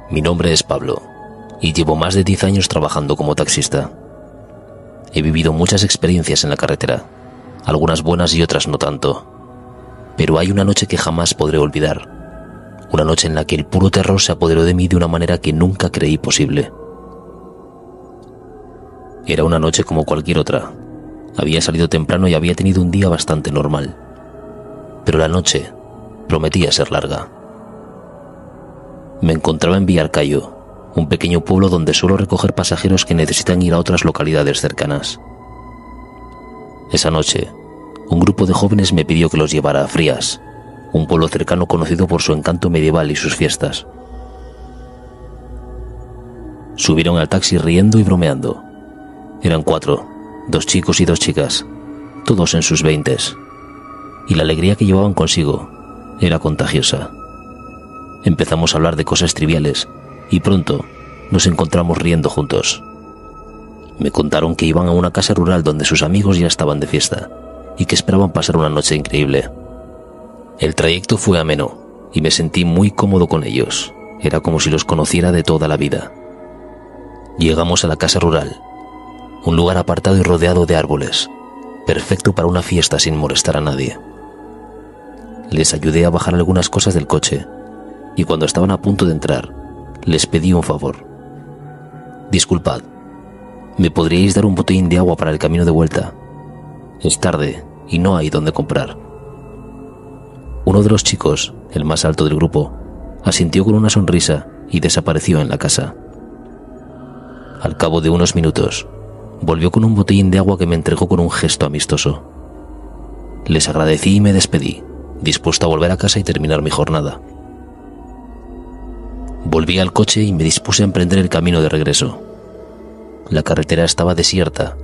Mi nombre es Pablo y llevo más de 10 años trabajando como taxista. He vivido muchas experiencias en la carretera, algunas buenas y otras no tanto. Pero hay una noche que jamás podré olvidar. Una noche en la que el puro terror se apoderó de mí de una manera que nunca creí posible. Era una noche como cualquier otra. Había salido temprano y había tenido un día bastante normal. Pero la noche prometía ser larga. Me encontraba en Villarcayo, un pequeño pueblo donde suelo recoger pasajeros que necesitan ir a otras localidades cercanas. Esa noche, un grupo de jóvenes me pidió que los llevara a Frías, un pueblo cercano conocido por su encanto medieval y sus fiestas. Subieron al taxi riendo y bromeando. Eran 4, 2 chicos y 2 chicas, todos en sus 20s, y la alegría que llevaban consigo era contagiosa. Empezamos a hablar de cosas triviales y pronto nos encontramos riendo juntos. Me contaron que iban a una casa rural donde sus amigos ya estaban de fiesta y que esperaban pasar una noche increíble. El trayecto fue ameno y me sentí muy cómodo con ellos. Era como si los conociera de toda la vida. Llegamos a la casa rural, un lugar apartado y rodeado de árboles, perfecto para una fiesta sin molestar a nadie. Les ayudé a bajar algunas cosas del coche y cuando estaban a punto de entrar, les pedí un favor. Disculpad, ¿me podríais dar un botellín de agua para el camino de vuelta? Es tarde y no hay dónde comprar. Uno de los chicos, el más alto del grupo, asintió con una sonrisa y desapareció en la casa. Al cabo de unos minutos, volvió con un botellín de agua que me entregó con un gesto amistoso. Les agradecí y me despedí, dispuesto a volver a casa y terminar mi jornada. Volví al coche y me dispuse a emprender el camino de regreso. La carretera estaba desierta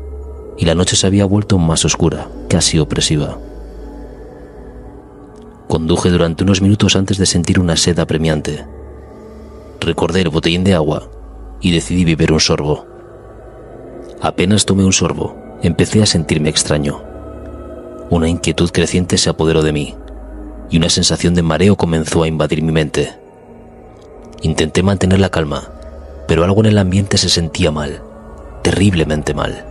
y la noche se había vuelto más oscura, casi opresiva. Conduje durante unos minutos antes de sentir una sed apremiante. Recordé el botellín de agua y decidí beber un sorbo. Apenas tomé un sorbo, empecé a sentirme extraño. Una inquietud creciente se apoderó de mí y una sensación de mareo comenzó a invadir mi mente. Intenté mantener la calma, pero algo en el ambiente se sentía mal, terriblemente mal.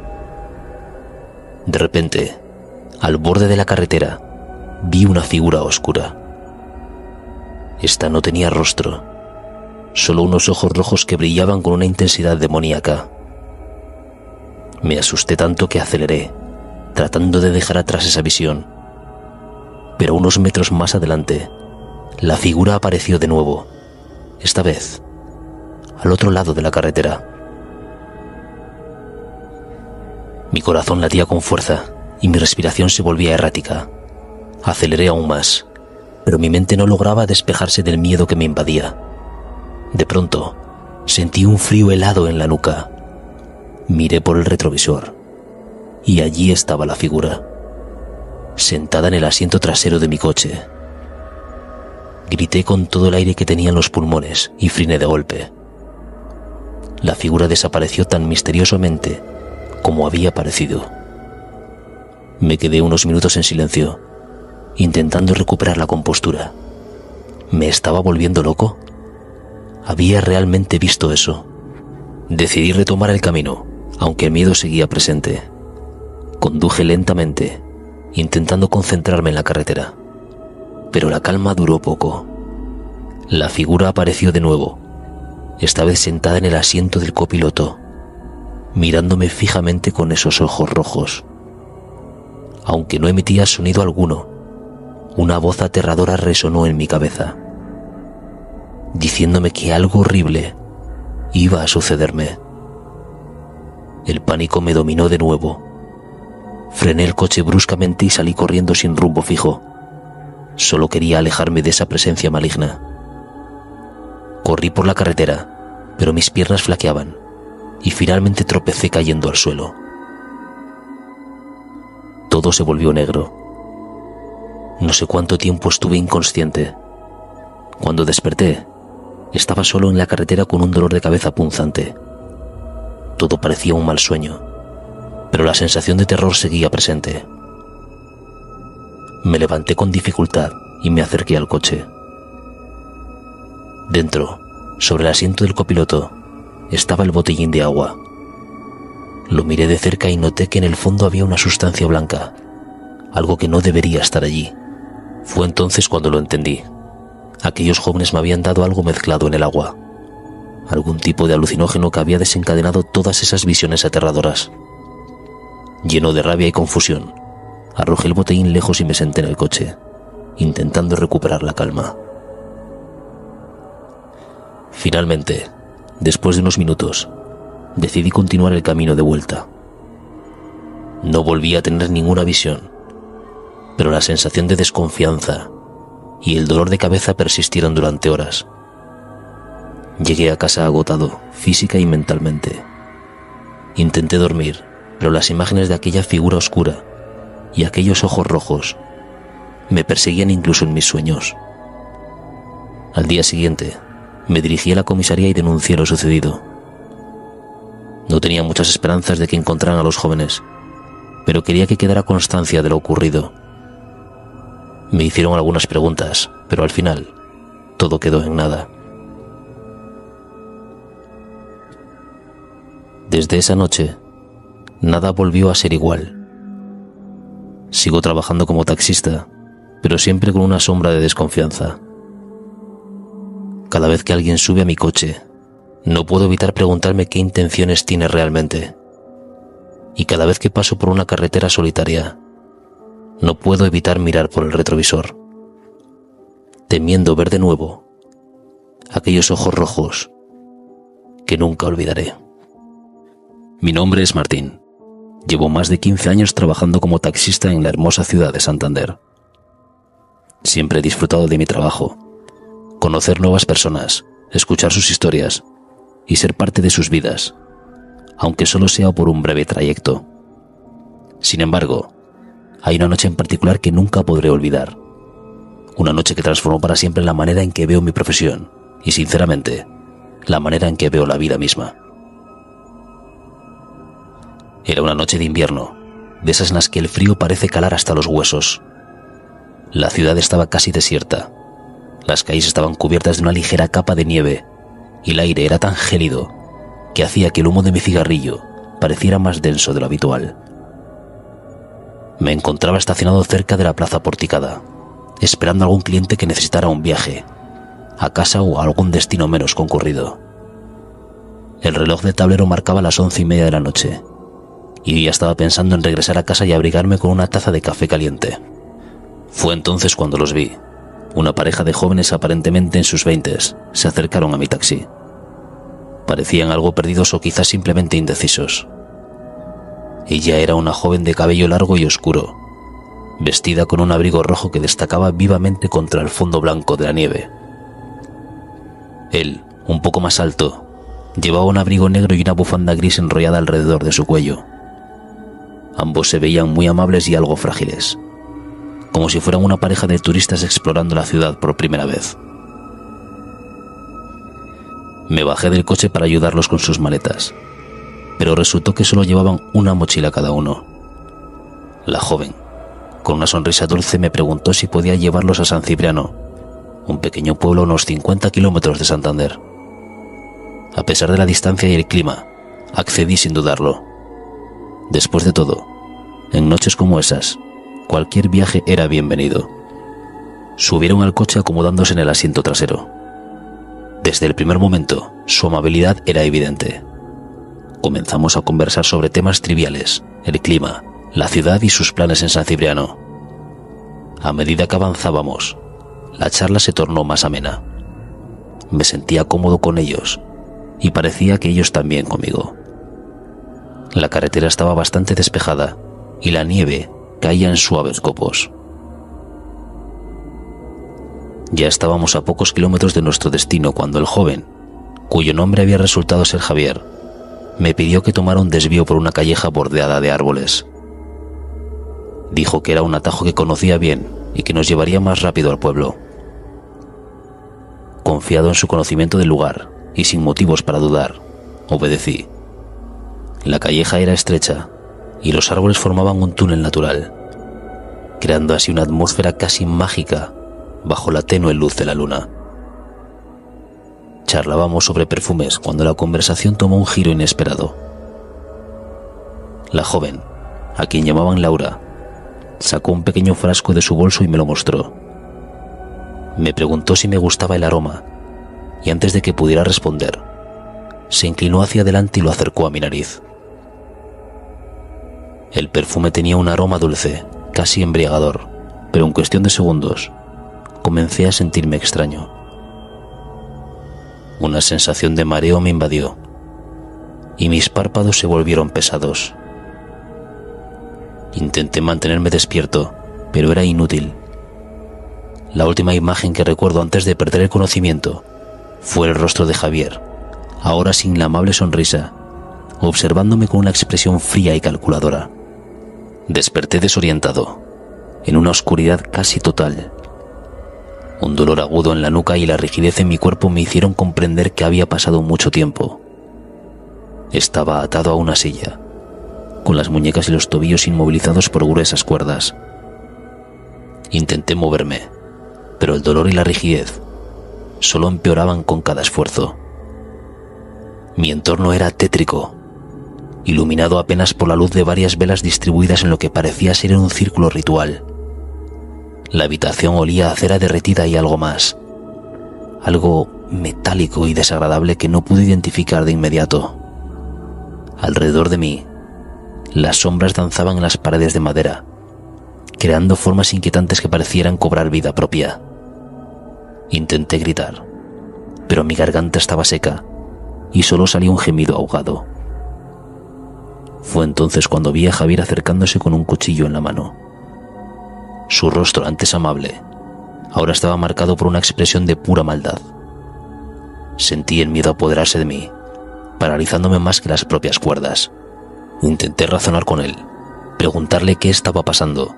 De repente, al borde de la carretera, vi una figura oscura. Esta no tenía rostro, solo unos ojos rojos que brillaban con una intensidad demoníaca. Me asusté tanto que aceleré, tratando de dejar atrás esa visión. Pero unos metros más adelante, la figura apareció de nuevo, esta vez al otro lado de la carretera. Mi corazón latía con fuerza y mi respiración se volvía errática. Aceleré aún más, pero mi mente no lograba despejarse del miedo que me invadía. De pronto, sentí un frío helado en la nuca. Miré por el retrovisor y allí estaba la figura, sentada en el asiento trasero de mi coche. Grité con todo el aire que tenía en los pulmones y frené de golpe. La figura desapareció tan misteriosamente como había aparecido. Me quedé unos minutos en silencio, intentando recuperar la compostura. ¿Me estaba volviendo loco? ¿Había realmente visto eso? Decidí retomar el camino, aunque el miedo seguía presente. Conduje lentamente, intentando concentrarme en la carretera. Pero la calma duró poco. La figura apareció de nuevo, esta vez sentada en el asiento del copiloto, mirándome fijamente con esos ojos rojos. Aunque no emitía sonido alguno, una voz aterradora resonó en mi cabeza, diciéndome que algo horrible iba a sucederme. El pánico me dominó de nuevo. Frené el coche bruscamente y salí corriendo sin rumbo fijo. Solo quería alejarme de esa presencia maligna. Corrí por la carretera, pero mis piernas flaqueaban y finalmente tropecé cayendo al suelo. Todo se volvió negro. No sé cuánto tiempo estuve inconsciente. Cuando desperté, estaba solo en la carretera con un dolor de cabeza punzante. Todo parecía un mal sueño, pero la sensación de terror seguía presente. Me levanté con dificultad y me acerqué al coche. Dentro sobre el asiento del copiloto, estaba el botellín de agua. Lo miré de cerca y noté que en el fondo había una sustancia blanca, algo que no debería estar allí. Fue entonces cuando lo entendí. Aquellos jóvenes me habían dado algo mezclado en el agua, algún tipo de alucinógeno que había desencadenado todas esas visiones aterradoras. Lleno de rabia y confusión, arrojé el botellín lejos y me senté en el coche, intentando recuperar la calma. Finalmente, después de unos minutos, decidí continuar el camino de vuelta. No volví a tener ninguna visión, pero la sensación de desconfianza y el dolor de cabeza persistieron durante horas. Llegué a casa agotado, física y mentalmente. Intenté dormir, pero las imágenes de aquella figura oscura y aquellos ojos rojos me perseguían incluso en mis sueños. Al día siguiente, me dirigí a la comisaría y denuncié lo sucedido. No tenía muchas esperanzas de que encontraran a los jóvenes, pero quería que quedara constancia de lo ocurrido. Me hicieron algunas preguntas, pero al final, todo quedó en nada. Desde esa noche, nada volvió a ser igual. Sigo trabajando como taxista, pero siempre con una sombra de desconfianza. Cada vez que alguien sube a mi coche, no puedo evitar preguntarme qué intenciones tiene realmente. Y cada vez que paso por una carretera solitaria, no puedo evitar mirar por el retrovisor, temiendo ver de nuevo aquellos ojos rojos que nunca olvidaré. Mi nombre es Martín. Llevo más de 15 años trabajando como taxista en la hermosa ciudad de Santander. Siempre he disfrutado de mi trabajo, conocer nuevas personas, escuchar sus historias y ser parte de sus vidas, aunque solo sea por un breve trayecto. Sin embargo, hay una noche en particular que nunca podré olvidar. Una noche que transformó para siempre la manera en que veo mi profesión y, sinceramente, la manera en que veo la vida misma. Era una noche de invierno, de esas en las que el frío parece calar hasta los huesos. La ciudad estaba casi desierta. Las calles estaban cubiertas de una ligera capa de nieve y el aire era tan gélido que hacía que el humo de mi cigarrillo pareciera más denso de lo habitual. Me encontraba estacionado cerca de la plaza porticada, esperando a algún cliente que necesitara un viaje, a casa o a algún destino menos concurrido. El reloj de tablero marcaba las 11:30 de la noche, y ya estaba pensando en regresar a casa y abrigarme con una taza de café caliente. Fue entonces cuando los vi. Una pareja de jóvenes aparentemente en sus 20s se acercaron a mi taxi. Parecían algo perdidos o quizás simplemente indecisos. Ella era una joven de cabello largo y oscuro, vestida con un abrigo rojo que destacaba vivamente contra el fondo blanco de la nieve. Él, un poco más alto, llevaba un abrigo negro y una bufanda gris enrollada alrededor de su cuello. Ambos se veían muy amables y algo frágiles, como si fueran una pareja de turistas explorando la ciudad por primera vez. Me bajé del coche para ayudarlos con sus maletas, pero resultó que solo llevaban una mochila cada uno. La joven, con una sonrisa dulce, me preguntó si podía llevarlos a San Cipriano, un pequeño pueblo a unos 50 kilómetros de Santander. A pesar de la distancia y el clima, accedí sin dudarlo. Después de todo, en noches como esas, cualquier viaje era bienvenido. Subieron al coche acomodándose en el asiento trasero. Desde el primer momento, su amabilidad era evidente. Comenzamos a conversar sobre temas triviales, el clima, la ciudad y sus planes en San Cipriano. A medida que avanzábamos, la charla se tornó más amena. Me sentía cómodo con ellos y parecía que ellos también conmigo. La carretera estaba bastante despejada y la nieve caía en suaves copos. Ya estábamos a pocos kilómetros de nuestro destino cuando el joven, cuyo nombre había resultado ser Javier, me pidió que tomara un desvío por una calleja bordeada de árboles. Dijo que era un atajo que conocía bien y que nos llevaría más rápido al pueblo. Confiado en su conocimiento del lugar y sin motivos para dudar, obedecí. La calleja era estrecha y los árboles formaban un túnel natural, creando así una atmósfera casi mágica bajo la tenue luz de la luna. Charlábamos sobre perfumes cuando la conversación tomó un giro inesperado. La joven, a quien llamaban Laura, sacó un pequeño frasco de su bolso y me lo mostró. Me preguntó si me gustaba el aroma, y antes de que pudiera responder, se inclinó hacia adelante y lo acercó a mi nariz. El perfume tenía un aroma dulce, casi embriagador, pero en cuestión de segundos comencé a sentirme extraño. Una sensación de mareo me invadió y mis párpados se volvieron pesados. Intenté mantenerme despierto, pero era inútil. La última imagen que recuerdo antes de perder el conocimiento fue el rostro de Javier, ahora sin la amable sonrisa, observándome con una expresión fría y calculadora. Desperté desorientado, en una oscuridad casi total. Un dolor agudo en la nuca y la rigidez en mi cuerpo me hicieron comprender que había pasado mucho tiempo. Estaba atado a una silla, con las muñecas y los tobillos inmovilizados por gruesas cuerdas. Intenté moverme, pero el dolor y la rigidez solo empeoraban con cada esfuerzo. Mi entorno era tétrico, iluminado apenas por la luz de varias velas distribuidas en lo que parecía ser un círculo ritual. La habitación olía a cera derretida y algo más, algo metálico y desagradable que no pude identificar de inmediato. Alrededor de mí, las sombras danzaban en las paredes de madera, creando formas inquietantes que parecieran cobrar vida propia. Intenté gritar, pero mi garganta estaba seca y solo salía un gemido ahogado. Fue entonces cuando vi a Javier acercándose con un cuchillo en la mano. Su rostro, antes amable, ahora estaba marcado por una expresión de pura maldad. Sentí el miedo apoderarse de mí, paralizándome más que las propias cuerdas. Intenté razonar con él, preguntarle qué estaba pasando,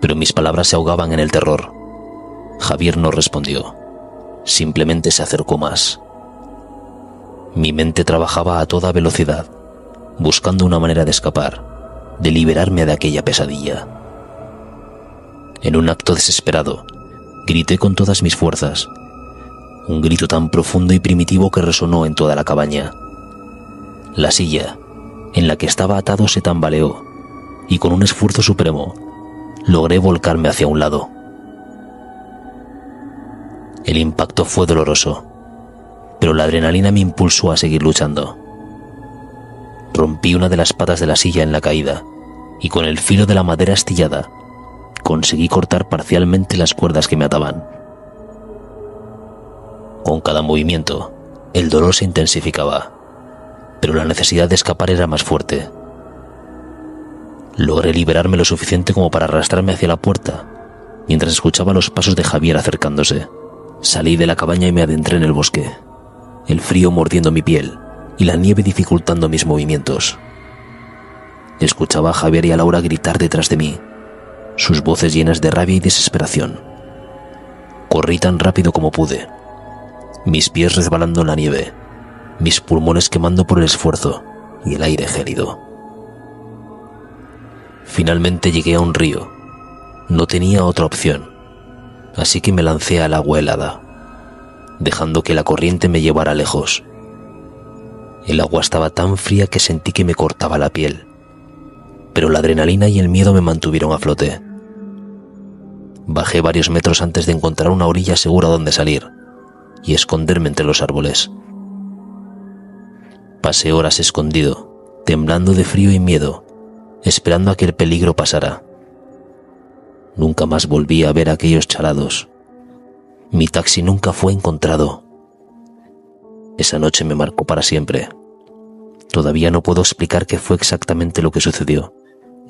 pero mis palabras se ahogaban en el terror. Javier no respondió, simplemente se acercó más. Mi mente trabajaba a toda velocidad, buscando una manera de escapar, de liberarme de aquella pesadilla. En un acto desesperado, grité con todas mis fuerzas, un grito tan profundo y primitivo que resonó en toda la cabaña. La silla en la que estaba atado se tambaleó, y con un esfuerzo supremo, logré volcarme hacia un lado. El impacto fue doloroso, pero la adrenalina me impulsó a seguir luchando. Rompí una de las patas de la silla en la caída, y con el filo de la madera astillada, conseguí cortar parcialmente las cuerdas que me ataban. Con cada movimiento, el dolor se intensificaba, pero la necesidad de escapar era más fuerte. Logré liberarme lo suficiente como para arrastrarme hacia la puerta, mientras escuchaba los pasos de Javier acercándose. Salí de la cabaña y me adentré en el bosque, el frío mordiendo mi piel y la nieve dificultando mis movimientos. Escuchaba a Javier y a Laura gritar detrás de mí, sus voces llenas de rabia y desesperación. Corrí tan rápido como pude, mis pies resbalando en la nieve, mis pulmones quemando por el esfuerzo y el aire gélido. Finalmente llegué a un río. No tenía otra opción, así que me lancé al agua helada, dejando que la corriente me llevara lejos. El agua estaba tan fría que sentí que me cortaba la piel, pero la adrenalina y el miedo me mantuvieron a flote. Bajé varios metros antes de encontrar una orilla segura donde salir y esconderme entre los árboles. Pasé horas escondido, temblando de frío y miedo, esperando a que el peligro pasara. Nunca más volví a ver a aquellos chalados. Mi taxi nunca fue encontrado. Esa noche me marcó para siempre. Todavía no puedo explicar qué fue exactamente lo que sucedió,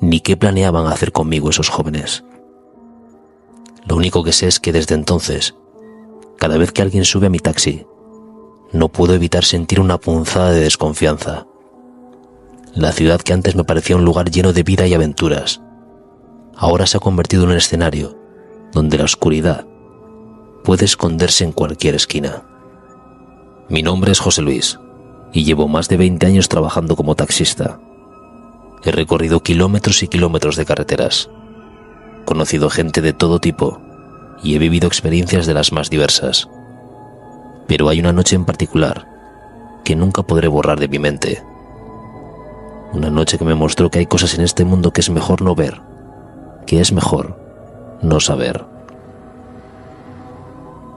ni qué planeaban hacer conmigo esos jóvenes. Lo único que sé es que desde entonces, cada vez que alguien sube a mi taxi, no puedo evitar sentir una punzada de desconfianza. La ciudad que antes me parecía un lugar lleno de vida y aventuras, ahora se ha convertido en un escenario donde la oscuridad puede esconderse en cualquier esquina. Mi nombre es José Luis y llevo más de 20 años trabajando como taxista. He recorrido kilómetros y kilómetros de carreteras, conocido gente de todo tipo y he vivido experiencias de las más diversas. Pero hay una noche en particular que nunca podré borrar de mi mente. Una noche que me mostró que hay cosas en este mundo que es mejor no ver, que es mejor no saber.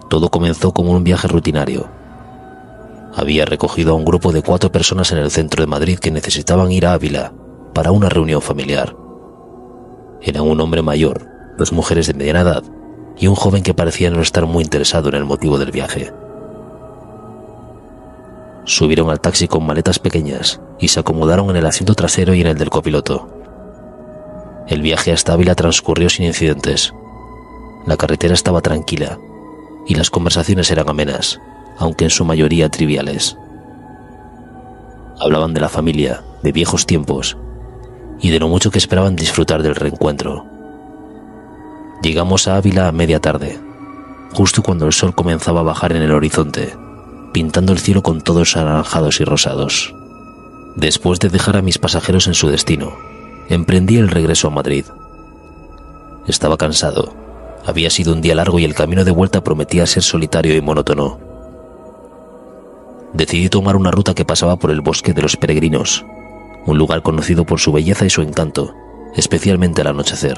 Todo comenzó como un viaje rutinario. Había recogido a un grupo de 4 personas en el centro de Madrid que necesitaban ir a Ávila para una reunión familiar. Eran un hombre mayor, 2 mujeres de mediana edad y un joven que parecía no estar muy interesado en el motivo del viaje. Subieron al taxi con maletas pequeñas y se acomodaron en el asiento trasero y en el del copiloto. El viaje hasta Ávila transcurrió sin incidentes. La carretera estaba tranquila y las conversaciones eran amenas, aunque en su mayoría triviales. Hablaban de la familia, de viejos tiempos y de lo mucho que esperaban disfrutar del reencuentro. Llegamos a Ávila a media tarde, justo cuando el sol comenzaba a bajar en el horizonte, pintando el cielo con tonos anaranjados y rosados. Después de dejar a mis pasajeros en su destino, emprendí el regreso a Madrid. Estaba cansado. Había sido un día largo y el camino de vuelta prometía ser solitario y monótono. Decidí tomar una ruta que pasaba por el Bosque de los Peregrinos, un lugar conocido por su belleza y su encanto, especialmente al anochecer.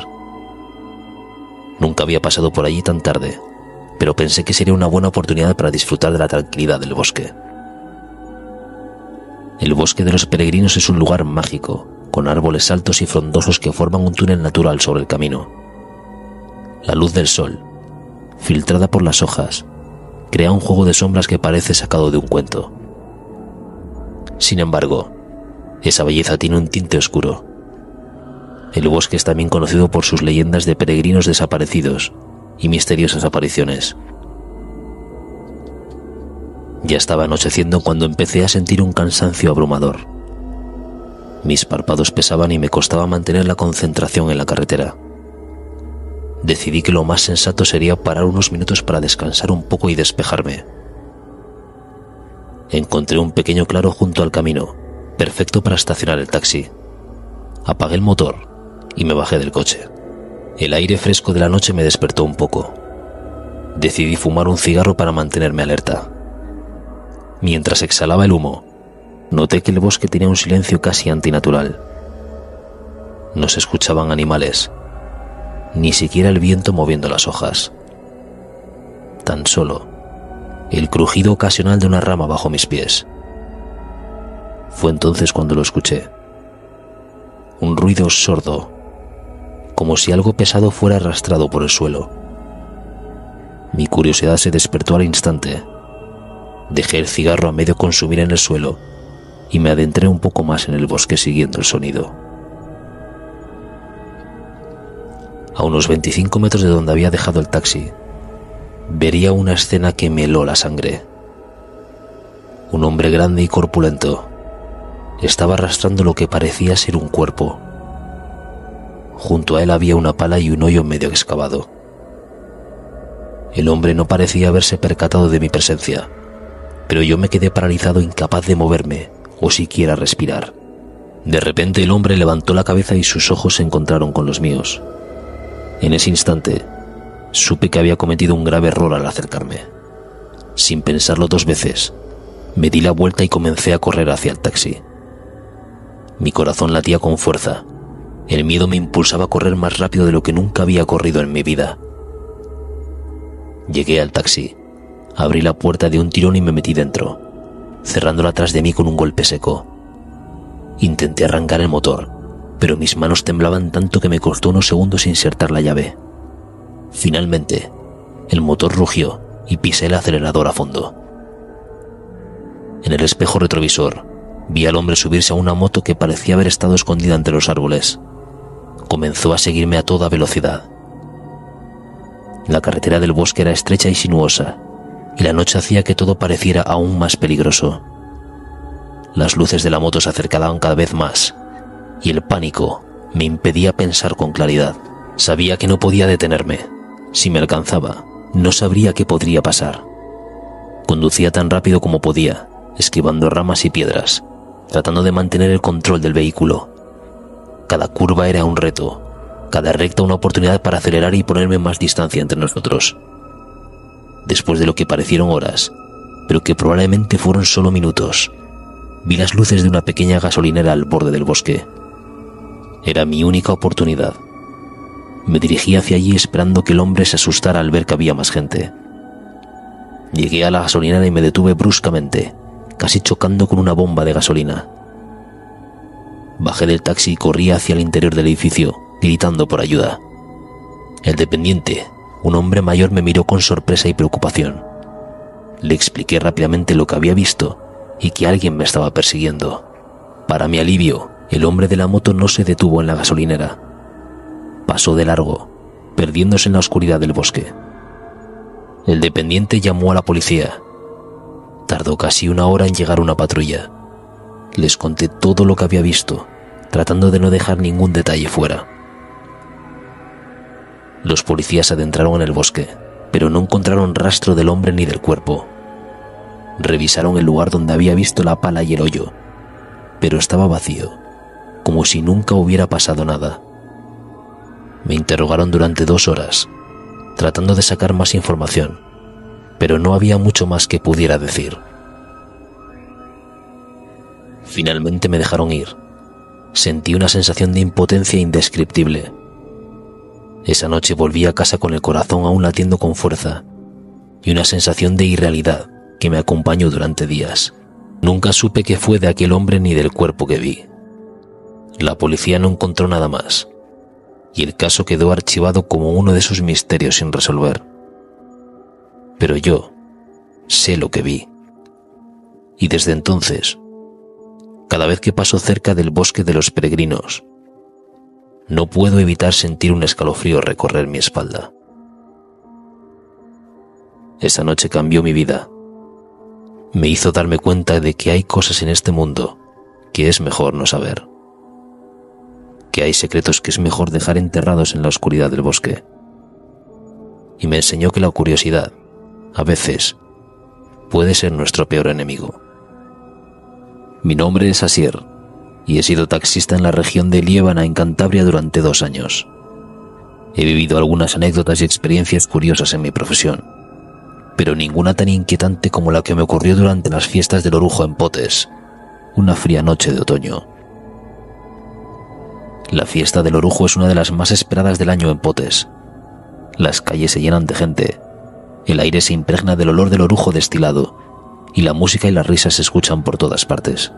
Nunca había pasado por allí tan tarde, pero pensé que sería una buena oportunidad para disfrutar de la tranquilidad del bosque. El Bosque de los Peregrinos es un lugar mágico, con árboles altos y frondosos que forman un túnel natural sobre el camino. La luz del sol, filtrada por las hojas, crea un juego de sombras que parece sacado de un cuento. Sin embargo, esa belleza tiene un tinte oscuro. El bosque es también conocido por sus leyendas de peregrinos desaparecidos y misteriosas apariciones. Ya estaba anocheciendo cuando empecé a sentir un cansancio abrumador. Mis párpados pesaban y me costaba mantener la concentración en la carretera. Decidí que lo más sensato sería parar unos minutos para descansar un poco y despejarme. Encontré un pequeño claro junto al camino, perfecto para estacionar el taxi. Apagué el motor y me bajé del coche. El aire fresco de la noche me despertó un poco. Decidí fumar un cigarro para mantenerme alerta. Mientras exhalaba el humo, noté que el bosque tenía un silencio casi antinatural. No se escuchaban animales, ni siquiera el viento moviendo las hojas. Tan solo el crujido ocasional de una rama bajo mis pies. Fue entonces cuando lo escuché. Un ruido sordo, como si algo pesado fuera arrastrado por el suelo. Mi curiosidad se despertó al instante. Dejé el cigarro a medio consumir en el suelo y me adentré un poco más en el bosque siguiendo el sonido. A unos 25 metros de donde había dejado el taxi, vería una escena que me heló la sangre. Un hombre grande y corpulento estaba arrastrando lo que parecía ser un cuerpo. Junto a él había una pala y un hoyo medio excavado. El hombre no parecía haberse percatado de mi presencia, pero yo me quedé paralizado, incapaz de moverme o siquiera respirar. De repente el hombre levantó la cabeza y sus ojos se encontraron con los míos. En ese instante, supe que había cometido un grave error al acercarme. Sin pensarlo 2 veces, me di la vuelta y comencé a correr hacia el taxi. Mi corazón latía con fuerza. El miedo me impulsaba a correr más rápido de lo que nunca había corrido en mi vida. Llegué al taxi, abrí la puerta de un tirón y me metí dentro, cerrándola tras de mí con un golpe seco. Intenté arrancar el motor, pero mis manos temblaban tanto que me costó unos segundos insertar la llave. Finalmente, el motor rugió y pisé el acelerador a fondo. En el espejo retrovisor, vi al hombre subirse a una moto que parecía haber estado escondida entre los árboles. Comenzó a seguirme a toda velocidad. La carretera del bosque era estrecha y sinuosa, y la noche hacía que todo pareciera aún más peligroso. Las luces de la moto se acercaban cada vez más, y el pánico me impedía pensar con claridad. Sabía que no podía detenerme. Si me alcanzaba, no sabría qué podría pasar. Conducía tan rápido como podía, esquivando ramas y piedras, tratando de mantener el control del vehículo. Cada curva era un reto, cada recta una oportunidad para acelerar y ponerme más distancia entre nosotros. Después de lo que parecieron horas, pero que probablemente fueron solo minutos. Vi las luces de una pequeña gasolinera al borde del bosque. Era mi única oportunidad. Me dirigí hacia allí esperando que el hombre se asustara al ver que había más gente. Llegué a la gasolinera y me detuve bruscamente, casi chocando con una bomba de gasolina. Bajé del taxi y corrí hacia el interior del edificio, gritando por ayuda. El dependiente, un hombre mayor, me miró con sorpresa y preocupación. Le expliqué rápidamente lo que había visto y que alguien me estaba persiguiendo. Para mi alivio, el hombre de la moto no se detuvo en la gasolinera. Pasó de largo, perdiéndose en la oscuridad del bosque. El dependiente llamó a la policía. Tardó casi 1 hora en llegar una patrulla. Les conté todo lo que había visto, tratando de no dejar ningún detalle fuera. Los policías se adentraron en el bosque, pero no encontraron rastro del hombre ni del cuerpo. Revisaron el lugar donde había visto la pala y el hoyo, pero estaba vacío, como si nunca hubiera pasado nada. Me interrogaron durante 2 horas, tratando de sacar más información, pero no había mucho más que pudiera decir. Finalmente me dejaron ir. Sentí una sensación de impotencia indescriptible. Esa noche volví a casa con el corazón aún latiendo con fuerza y una sensación de irrealidad que me acompañó durante días. Nunca supe qué fue de aquel hombre ni del cuerpo que vi. La policía no encontró nada más y el caso quedó archivado como uno de esos misterios sin resolver. Pero yo sé lo que vi. Y desde entonces, cada vez que paso cerca del bosque de los peregrinos, no puedo evitar sentir un escalofrío recorrer mi espalda. Esa noche cambió mi vida. Me hizo darme cuenta de que hay cosas en este mundo que es mejor no saber. Que hay secretos que es mejor dejar enterrados en la oscuridad del bosque. Y me enseñó que la curiosidad, a veces, puede ser nuestro peor enemigo. Mi nombre es Asier y he sido taxista en la región de Liébana, en Cantabria, durante 2 años. He vivido algunas anécdotas y experiencias curiosas en mi profesión, pero ninguna tan inquietante como la que me ocurrió durante las fiestas del Orujo en Potes, una fría noche de otoño. La fiesta del Orujo es una de las más esperadas del año en Potes. Las calles se llenan de gente, el aire se impregna del olor del orujo destilado y la música y las risas se escuchan por todas partes.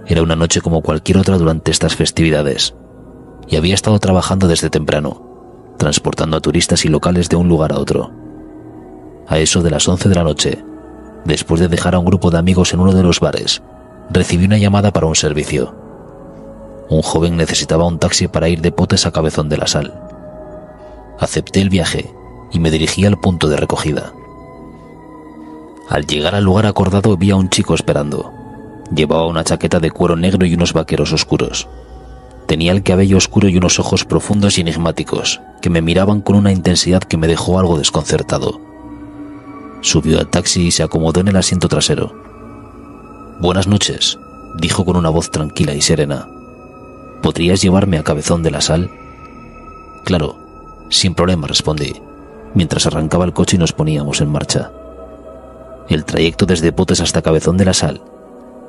Era una noche como cualquier otra durante estas festividades, y había estado trabajando desde temprano, transportando a turistas y locales de un lugar a otro. A eso de las 11 de la noche, después de dejar a un grupo de amigos en uno de los bares, recibí una llamada para un servicio. Un joven necesitaba un taxi para ir de Potes a Cabezón de la Sal. Acepté el viaje y me dirigí al punto de recogida. Al llegar al lugar acordado vi a un chico esperando. Llevaba una chaqueta de cuero negro y unos vaqueros oscuros. Tenía el cabello oscuro y unos ojos profundos y enigmáticos que me miraban con una intensidad que me dejó algo desconcertado. Subió al taxi y se acomodó en el asiento trasero. «Buenas noches», dijo con una voz tranquila y serena. «¿Podrías llevarme a Cabezón de la Sal?» «Claro, sin problema», respondí, mientras arrancaba el coche y nos poníamos en marcha. El trayecto desde Potes hasta Cabezón de la Sal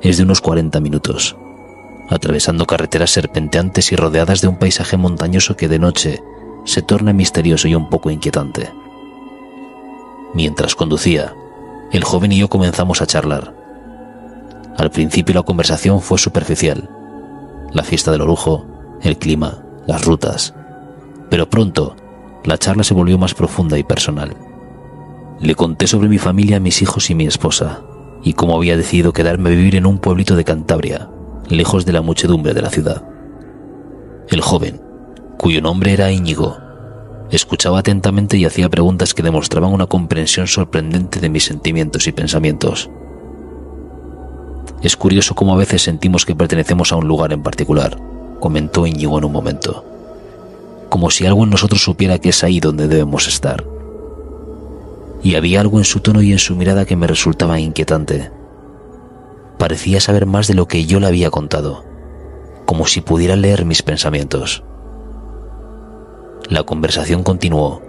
es de unos 40 minutos, atravesando carreteras serpenteantes y rodeadas de un paisaje montañoso que de noche se torna misterioso y un poco inquietante. Mientras conducía, el joven y yo comenzamos a charlar. Al principio la conversación fue superficial, la fiesta del Orujo, el clima, las rutas, pero pronto la charla se volvió más profunda y personal. Le conté sobre mi familia, mis hijos y mi esposa, y cómo había decidido quedarme a vivir en un pueblito de Cantabria, lejos de la muchedumbre de la ciudad. El joven, cuyo nombre era Íñigo, escuchaba atentamente y hacía preguntas que demostraban una comprensión sorprendente de mis sentimientos y pensamientos. «Es curioso cómo a veces sentimos que pertenecemos a un lugar en particular», comentó Íñigo en un momento, «como si algo en nosotros supiera que es ahí donde debemos estar». Y había algo en su tono y en su mirada que me resultaba inquietante. Parecía saber más de lo que yo le había contado, como si pudiera leer mis pensamientos. La conversación continuó,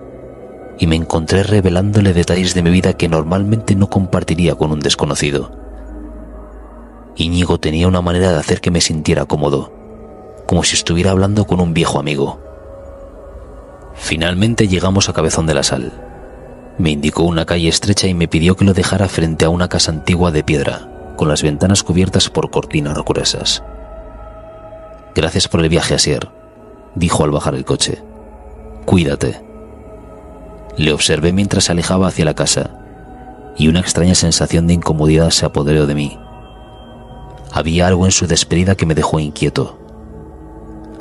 y me encontré revelándole detalles de mi vida que normalmente no compartiría con un desconocido. Íñigo tenía una manera de hacer que me sintiera cómodo, como si estuviera hablando con un viejo amigo. Finalmente llegamos a Cabezón de la Sal. Me indicó una calle estrecha y me pidió que lo dejara frente a una casa antigua de piedra, con las ventanas cubiertas por cortinas gruesas. «Gracias por el viaje, Asier», dijo al bajar el coche. «Cuídate». Le observé mientras se alejaba hacia la casa, y una extraña sensación de incomodidad se apoderó de mí. Había algo en su despedida que me dejó inquieto.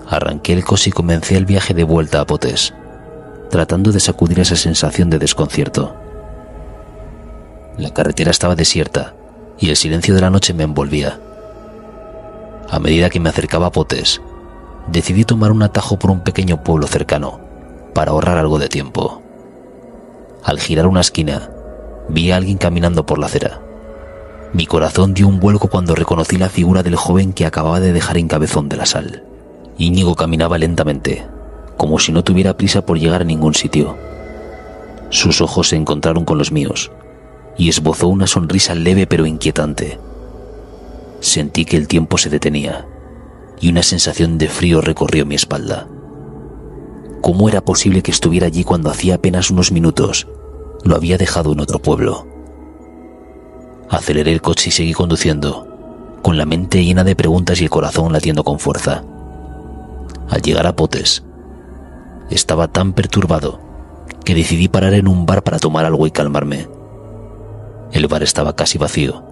Arranqué el coche y comencé el viaje de vuelta a Potes, tratando de sacudir esa sensación de desconcierto. La carretera estaba desierta y el silencio de la noche me envolvía. A medida que me acercaba a Potes, decidí tomar un atajo por un pequeño pueblo cercano para ahorrar algo de tiempo. Al girar una esquina, vi a alguien caminando por la acera. Mi corazón dio un vuelco cuando reconocí la figura del joven que acababa de dejar en Cabezón de la Sal. Íñigo caminaba lentamente, como si no tuviera prisa por llegar a ningún sitio. Sus ojos se encontraron con los míos y esbozó una sonrisa leve pero inquietante. Sentí que el tiempo se detenía y una sensación de frío recorrió mi espalda. ¿Cómo era posible que estuviera allí cuando hacía apenas unos minutos lo había dejado en otro pueblo? Aceleré el coche y seguí conduciendo, con la mente llena de preguntas y el corazón latiendo con fuerza. Al llegar a Potes, estaba tan perturbado que decidí parar en un bar para tomar algo y calmarme. El bar estaba casi vacío,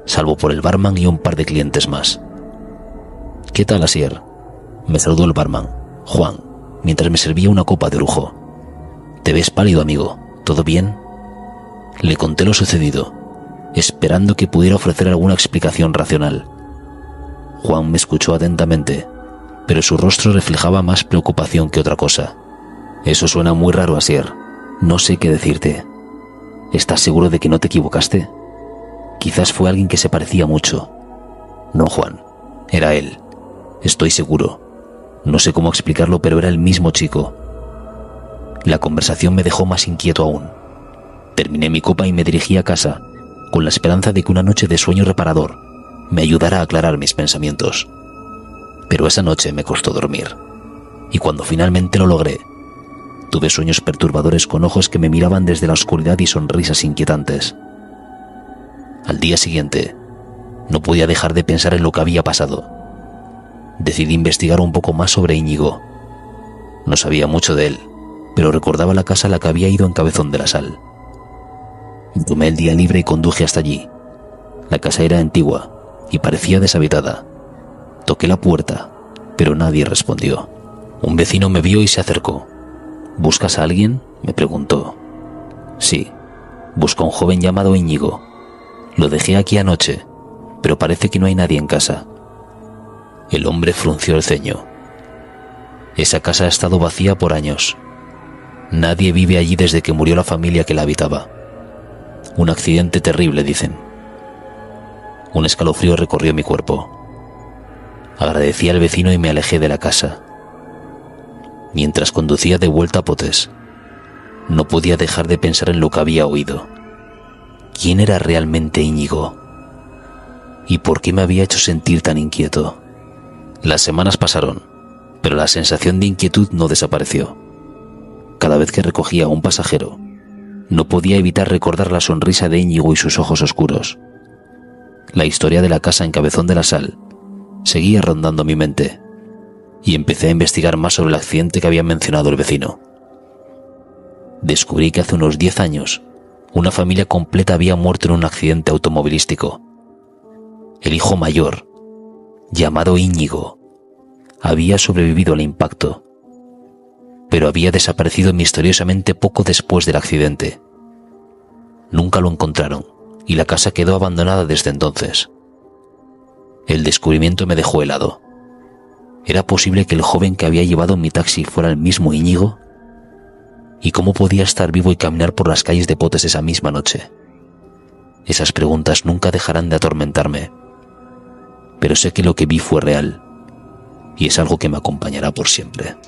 salvo por el barman y un par de clientes más. «¿Qué tal, Asier?», me saludó el barman, Juan, mientras me servía una copa de lujo. «Te ves pálido, amigo. ¿Todo bien?». Le conté lo sucedido, esperando que pudiera ofrecer alguna explicación racional. Juan me escuchó atentamente, pero su rostro reflejaba más preocupación que otra cosa. «Eso suena muy raro, Asier. No sé qué decirte. ¿Estás seguro de que no te equivocaste? Quizás fue alguien que se parecía mucho». «No, Juan. Era él. Estoy seguro. No sé cómo explicarlo, pero era el mismo chico». La conversación me dejó más inquieto aún. Terminé mi copa y me dirigí a casa, con la esperanza de que una noche de sueño reparador me ayudara a aclarar mis pensamientos. Pero esa noche me costó dormir, y cuando finalmente lo logré, tuve sueños perturbadores con ojos que me miraban desde la oscuridad y sonrisas inquietantes. Al día siguiente, no podía dejar de pensar en lo que había pasado. Decidí investigar un poco más sobre Íñigo. No sabía mucho de él, pero recordaba la casa a la que había ido en Cabezón de la Sal. Tomé el día libre y conduje hasta allí. La casa era antigua y parecía deshabitada. Toqué la puerta, pero nadie respondió. Un vecino me vio y se acercó. «¿Buscas a alguien?», me preguntó. «Sí, busco a un joven llamado Íñigo. Lo dejé aquí anoche, pero parece que no hay nadie en casa». El hombre frunció el ceño. «Esa casa ha estado vacía por años. Nadie vive allí desde que murió la familia que la habitaba. Un accidente terrible, dicen». Un escalofrío recorrió mi cuerpo. Agradecí al vecino y me alejé de la casa. Mientras conducía de vuelta a Potes, no podía dejar de pensar en lo que había oído. ¿Quién era realmente Íñigo? ¿Y por qué me había hecho sentir tan inquieto? Las semanas pasaron, pero la sensación de inquietud no desapareció. Cada vez que recogía a un pasajero, no podía evitar recordar la sonrisa de Íñigo y sus ojos oscuros. La historia de la casa en Cabezón de la Sal seguía rondando mi mente, y empecé a investigar más sobre el accidente que había mencionado el vecino. Descubrí que hace unos 10 años, una familia completa había muerto en un accidente automovilístico. El hijo mayor, llamado Íñigo, había sobrevivido al impacto, pero había desaparecido misteriosamente poco después del accidente. Nunca lo encontraron y la casa quedó abandonada desde entonces. El descubrimiento me dejó helado. ¿Era posible que el joven que había llevado mi taxi fuera el mismo Íñigo? ¿Y cómo podía estar vivo y caminar por las calles de Potes esa misma noche? Esas preguntas nunca dejarán de atormentarme, pero sé que lo que vi fue real, y es algo que me acompañará por siempre.